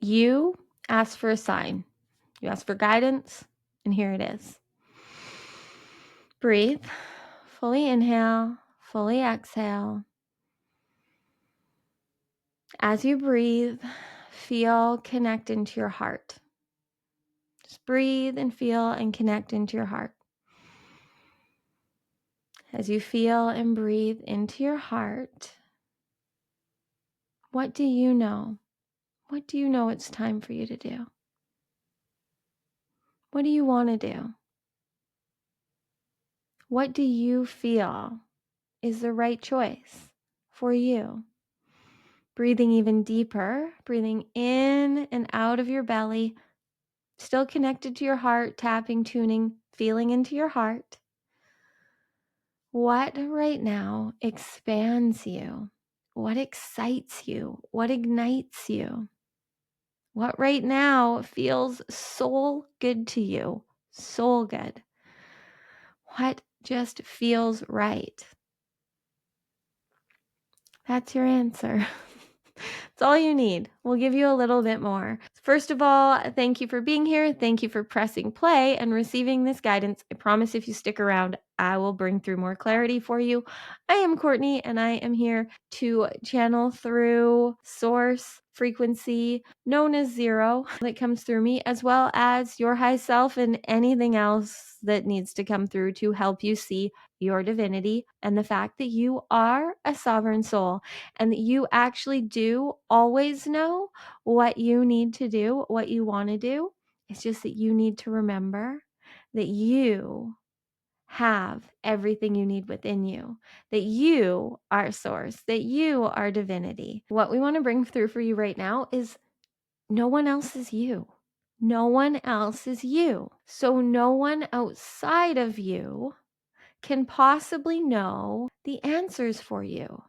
You ask for a sign. You ask for guidance, and here it is. Breathe. Fully inhale, fully exhale. As you breathe, feel connect into your heart. Just breathe and feel and connect into your heart. As you feel and breathe into your heart, what do you know? What do you know it's time for you to do? What do you want to do? What do you feel is the right choice for you? Breathing even deeper, breathing in and out of your belly, still connected to your heart, tapping, tuning, feeling into your heart. What right now expands you? What excites you? What ignites you? What right now feels soul good to you? Soul good. What just feels right? That's your answer. It's all you need. We'll give you a little bit more. First of all, thank you for being here. Thank you for pressing play and receiving this guidance. I promise if you stick around, I will bring through more clarity for you. I am Courtney, and I am here to channel through source frequency known as zero that comes through me, as well as your high self and anything else that needs to come through to help you see your divinity and the fact that you are a sovereign soul and that you actually do always know what you need to do, what you want to do. It's just that you need to remember that you have everything you need within you, that you are source, that you are divinity. What we want to bring through for you right now is no one else is you. No one else is you. So no one outside of you can possibly know the answers for you.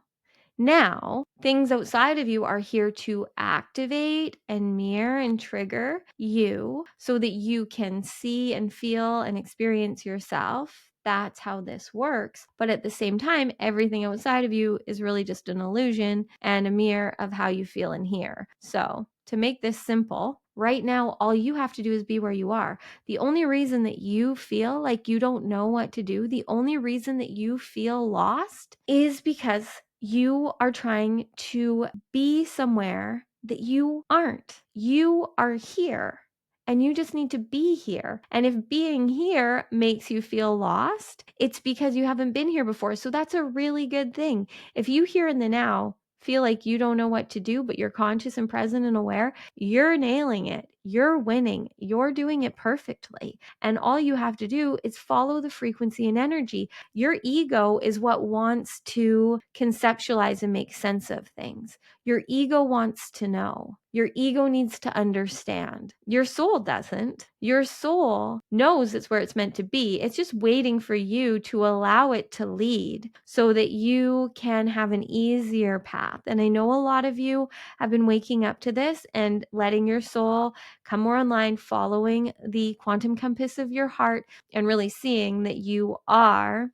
Now, things outside of you are here to activate and mirror and trigger you so that you can see and feel and experience yourself. That's how this works. But at the same time, everything outside of you is really just an illusion and a mirror of how you feel in here. So, to make this simple, right now, all you have to do is be where you are. The only reason that you feel like you don't know what to do, the only reason that you feel lost is because you are trying to be somewhere that you aren't. You are here and you just need to be here. And if being here makes you feel lost, it's because you haven't been here before. So that's a really good thing. If you here in the now feel like you don't know what to do, but you're conscious and present and aware, you're nailing it. You're winning. You're doing it perfectly. And all you have to do is follow the frequency and energy. Your ego is what wants to conceptualize and make sense of things. Your ego wants to know. Your ego needs to understand. Your soul doesn't. Your soul knows it's where it's meant to be. It's just waiting for you to allow it to lead so that you can have an easier path. And I know a lot of you have been waking up to this and letting your soul come more online, following the quantum compass of your heart and really seeing that you are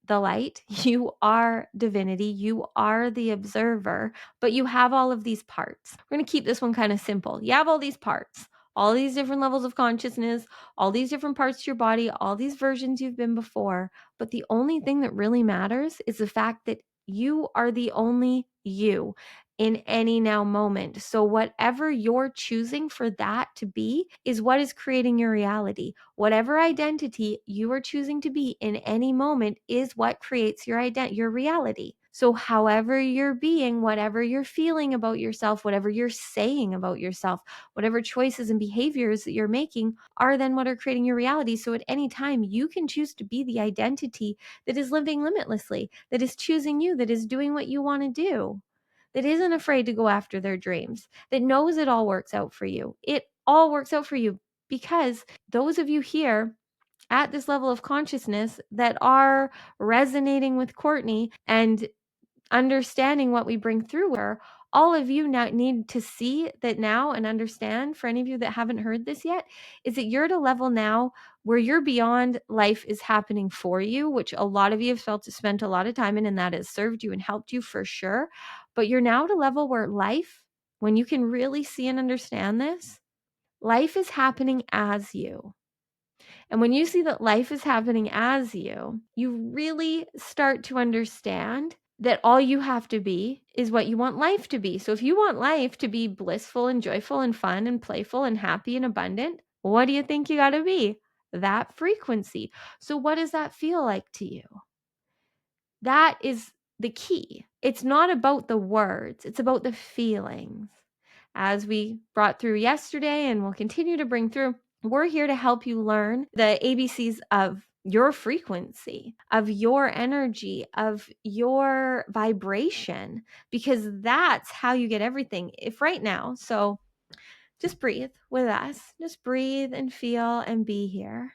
the light, you are divinity, you are the observer, but you have all of these parts. We're going to keep this one kind of simple. You have all these parts, all these different levels of consciousness, all these different parts to your body, all these versions you've been before, but the only thing that really matters is the fact that you are the only you in any now moment. So whatever you're choosing for that to be is what is creating your reality. Whatever identity you are choosing to be in any moment is what creates your reality. So however you're being, whatever you're feeling about yourself, whatever you're saying about yourself, whatever choices and behaviors that you're making are then what are creating your reality. So at any time you can choose to be the identity that is living limitlessly, that is choosing you, that is doing what you want to do, that isn't afraid to go after their dreams, that knows it all works out for you. It all works out for you because those of you here at this level of consciousness that are resonating with Courtney and understanding what we bring through her, all of you now need to see that now and understand, for any of you that haven't heard this yet, is that you're at a level now where you're beyond life is happening for you, which a lot of you have felt to spend a lot of time in, and that has served you and helped you for sure. But you're now at a level where life when you can really see and understand this, life is happening as you. And when you see that life is happening as you really start to understand that all you have to be is what you want life to be. So if you want life to be blissful and joyful and fun and playful and happy and abundant, what do you think you got to be? That frequency. So what does that feel like to you? That is the key. It's not about the words, it's about the feelings. As we brought through yesterday and will continue to bring through, we're here to help you learn the ABCs of your frequency, of your energy, of your vibration, because that's how you get everything. If right now, so just breathe with us, just breathe and feel and be here,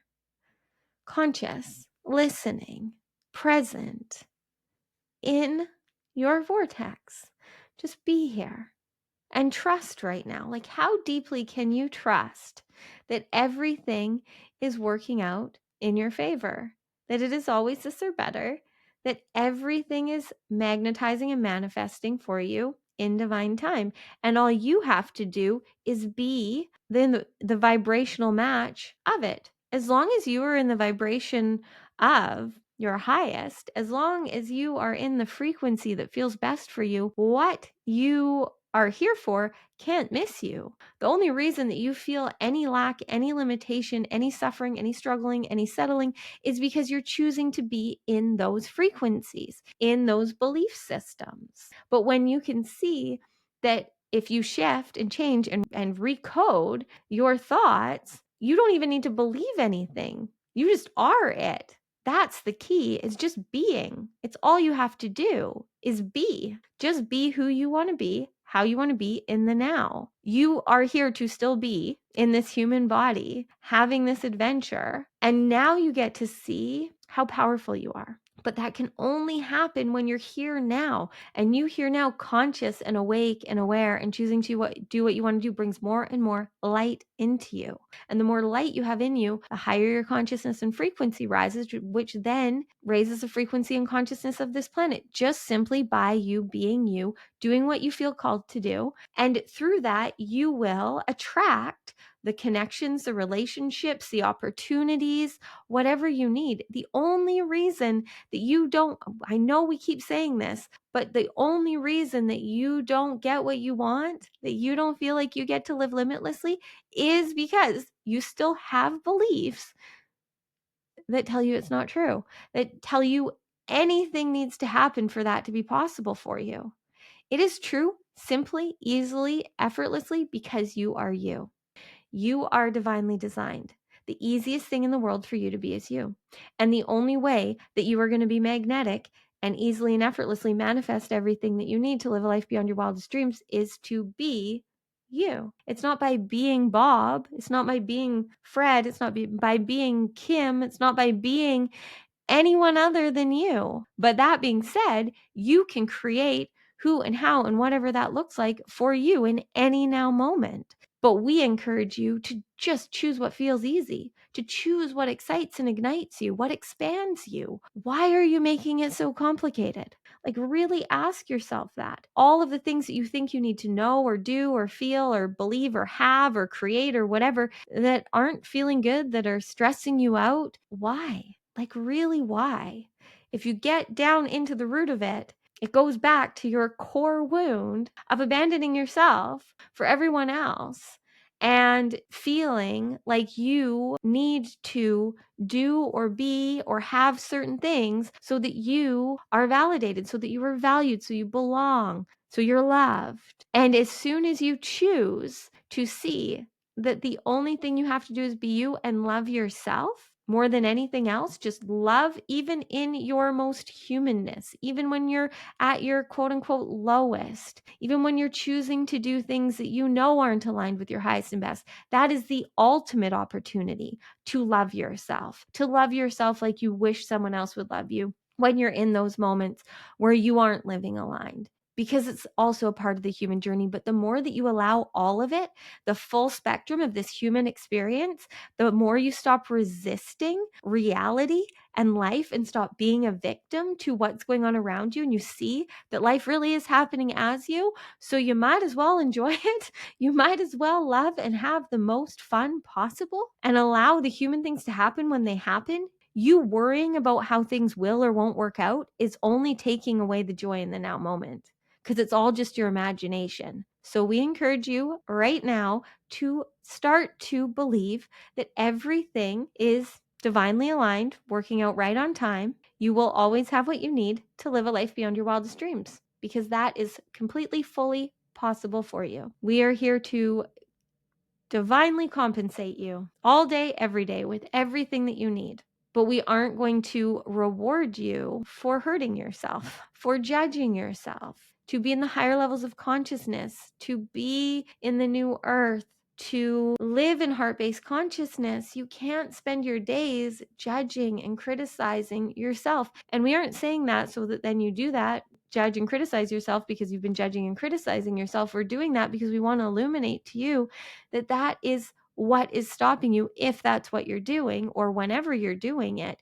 conscious, listening, present in your vortex. Just be here. And trust right now. Like, how deeply can you trust that everything is working out in your favor? That it is always this or better? That everything is magnetizing and manifesting for you in divine time. And all you have to do is be the vibrational match of it. As long as you are in the vibration of your highest, as long as you are in the frequency that feels best for you, what you are here for can't miss you. The only reason that you feel any lack, any limitation, any suffering, any struggling, any settling is because you're choosing to be in those frequencies, in those belief systems. But when you can see that if you shift and change and recode your thoughts, you don't even need to believe anything. You just are it. That's the key, is just being. It's all you have to do is be. Just be who you want to be, how you want to be in the now. You are here to still be in this human body, having this adventure. And now you get to see how powerful you are. But that can only happen when you're here now. And you here now, conscious and awake and aware and choosing to do what you want to do, brings more and more light into you. And the more light you have in you, the higher your consciousness and frequency rises, which then raises the frequency and consciousness of this planet, just simply by you being you, doing what you feel called to do. And through that, you will attract the connections, the relationships, the opportunities, whatever you need. The only reason that you don't, I know we keep saying this, but the only reason that you don't get what you want, that you don't feel like you get to live limitlessly, is because you still have beliefs that tell you it's not true, that tell you anything needs to happen for that to be possible for you. It is true simply, easily, effortlessly, because you are you. You are divinely designed. The easiest thing in the world for you to be is you. And the only way that you are going to be magnetic and easily and effortlessly manifest everything that you need to live a life beyond your wildest dreams is to be you. It's not by being Bob. It's not by being Fred. It's not by being Kim. It's not by being anyone other than you. But that being said, you can create who and how and whatever that looks like for you in any now moment. But we encourage you to just choose what feels easy, to choose what excites and ignites you, what expands you. Why are you making it so complicated? Like, really ask yourself that. All of the things that you think you need to know or do or feel or believe or have or create or whatever that aren't feeling good, that are stressing you out, why? Like, really, why? If you get down into the root of it, it goes back to your core wound of abandoning yourself for everyone else and feeling like you need to do or be or have certain things so that you are validated, so that you are valued, so you belong, so you're loved. And as soon as you choose to see that the only thing you have to do is be you and love yourself more than anything else, just love even in your most humanness, even when you're at your quote unquote lowest, even when you're choosing to do things that you know aren't aligned with your highest and best. That is the ultimate opportunity to love yourself like you wish someone else would love you when you're in those moments where you aren't living aligned. because it's also a part of the human journey. But the more that you allow all of it, the full spectrum of this human experience, the more you stop resisting reality and life and stop being a victim to what's going on around you, and you see that life really is happening as you. So you might as well enjoy it. You might as well love and have the most fun possible and allow the human things to happen when they happen. You worrying about how things will or won't work out is only taking away the joy in the now moment, because it's all just your imagination. So we encourage you right now to start to believe that everything is divinely aligned, working out right on time. You will always have what you need to live a life beyond your wildest dreams, because that is completely, fully possible for you. We are here to divinely compensate you all day, every day, with everything that you need. But we aren't going to reward you for hurting yourself, for judging yourself, to be in the higher levels of consciousness, to be in the new earth, to live in heart-based consciousness. You can't spend your days judging and criticizing yourself. And we aren't saying that so that then you do that, judge and criticize yourself because you've been judging and criticizing yourself. We're doing that because we want to illuminate to you that that is what is stopping you, if that's what you're doing or whenever you're doing it.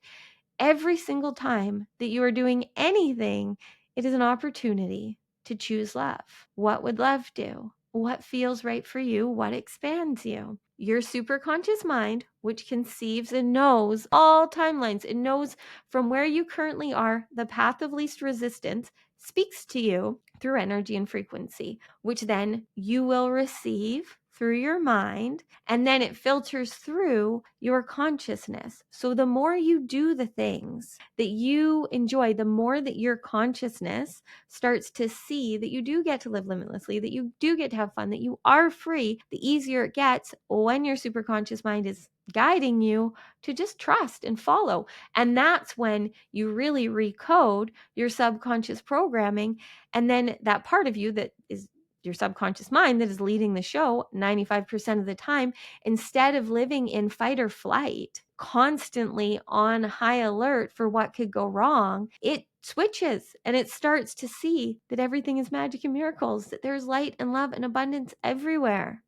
Every single time that you are doing anything, it is an opportunity to choose love. What would love do? What feels right for you? What expands you? Your superconscious mind, which conceives and knows all timelines, it knows from where you currently are, the path of least resistance, speaks to you through energy and frequency, which then you will receive through your mind, and then it filters through your consciousness. So the more you do the things that you enjoy, the more that your consciousness starts to see that you do get to live limitlessly, that you do get to have fun, that you are free, the easier it gets when your superconscious mind is guiding you to just trust and follow. And that's when you really recode your subconscious programming. And then that part of you that is your subconscious mind that is leading the show 95% of the time, instead of living in fight or flight, constantly on high alert for what could go wrong, it switches and it starts to see that everything is magic and miracles, that there's light and love and abundance everywhere.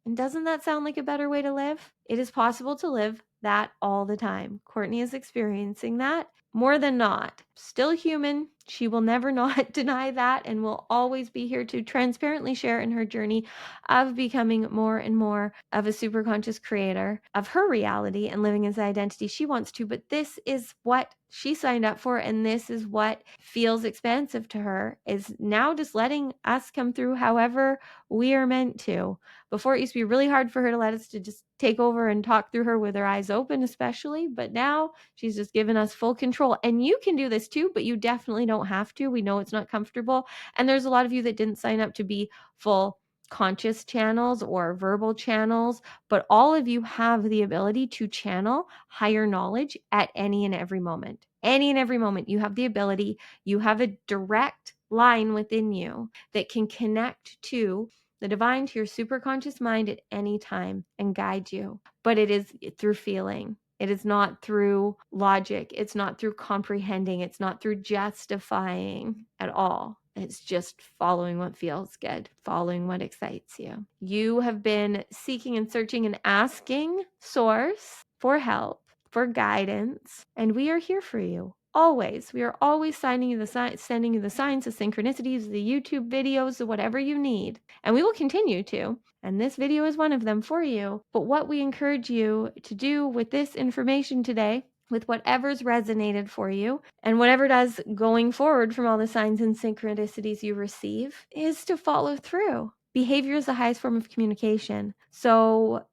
And doesn't that sound like a better way to live? It is possible to live that all the time. Courtney is experiencing that more than not. Still human. She will never not deny that and will always be here to transparently share in her journey of becoming more and more of a superconscious creator of her reality and living as the identity she wants to. But this is what she signed up for, and this is what feels expansive to her, is now just letting us come through however we are meant to. Before, it used to be really hard for her to let us to just take over and talk through her with her eyes open, especially. But now she's just given us full control. And you can do this too, but you definitely don't have to. We know it's not comfortable. And there's a lot of you that didn't sign up to be full conscious channels or verbal channels, but all of you have the ability to channel higher knowledge at any and every moment. Any and every moment, you have the ability, you have a direct line within you that can connect to the divine, to your superconscious mind at any time and guide you. But it is through feeling. It is not through logic. It's not through comprehending. It's not through justifying at all. It's just following what feels good, following what excites you. You have been seeking and searching and asking Source for help, for guidance, and we are here for you. Always. We are always sending you the signs, the synchronicities, the YouTube videos, whatever you need. And we will continue to. And this video is one of them for you. But what we encourage you to do with this information today, with whatever's resonated for you and whatever does going forward from all the signs and synchronicities you receive, is to follow through. Behavior is the highest form of communication. So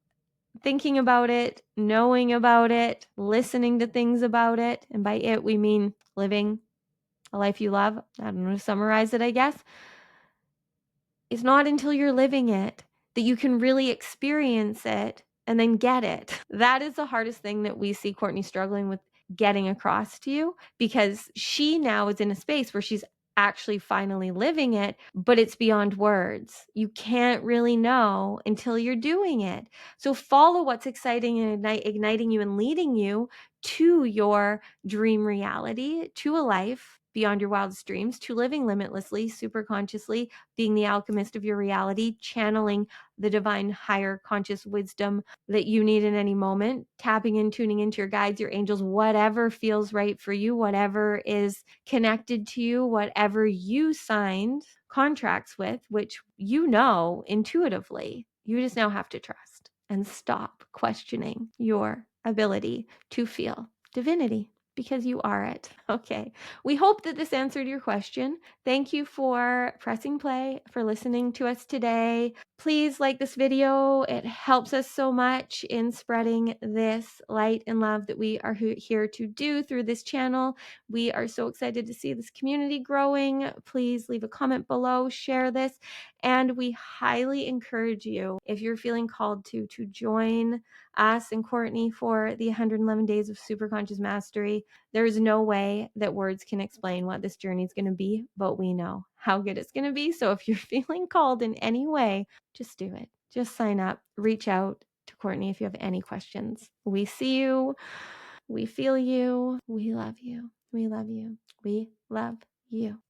thinking about it, knowing about it, listening to things about it, and by it we mean living a life you love. I don't know, to summarize it, I guess. It's not until you're living it that you can really experience it and then get it. That is the hardest thing that we see Courtney struggling with getting across to you, because she now is in a space where she's actually finally living it, but it's beyond words. You can't really know until you're doing it. So follow what's exciting and igniting you and leading you to your dream reality, to a life beyond your wildest dreams, to living limitlessly, super consciously, being the alchemist of your reality, channeling the divine higher conscious wisdom that you need in any moment, tapping in, tuning into your guides, your angels, whatever feels right for you, whatever is connected to you, whatever you signed contracts with, which you know intuitively. You just now have to trust and stop questioning your ability to feel divinity, because you are it. Okay. We hope that this answered your question. Thank you for pressing play, for listening to us today. Please like this video. It helps us so much in spreading this light and love that we are here to do through this channel. We are so excited to see this community growing. Please leave a comment below, share this, and we highly encourage you, if you're feeling called to join us and Courtney for the 111 days of Superconscious Mastery. There is no way that words can explain what this journey is going to be, but we know how good it's going to be. So if you're feeling called in any way, just do it. Just sign up, reach out to Courtney if you have any questions. We see you. We feel you. We love you. We love you. We love you.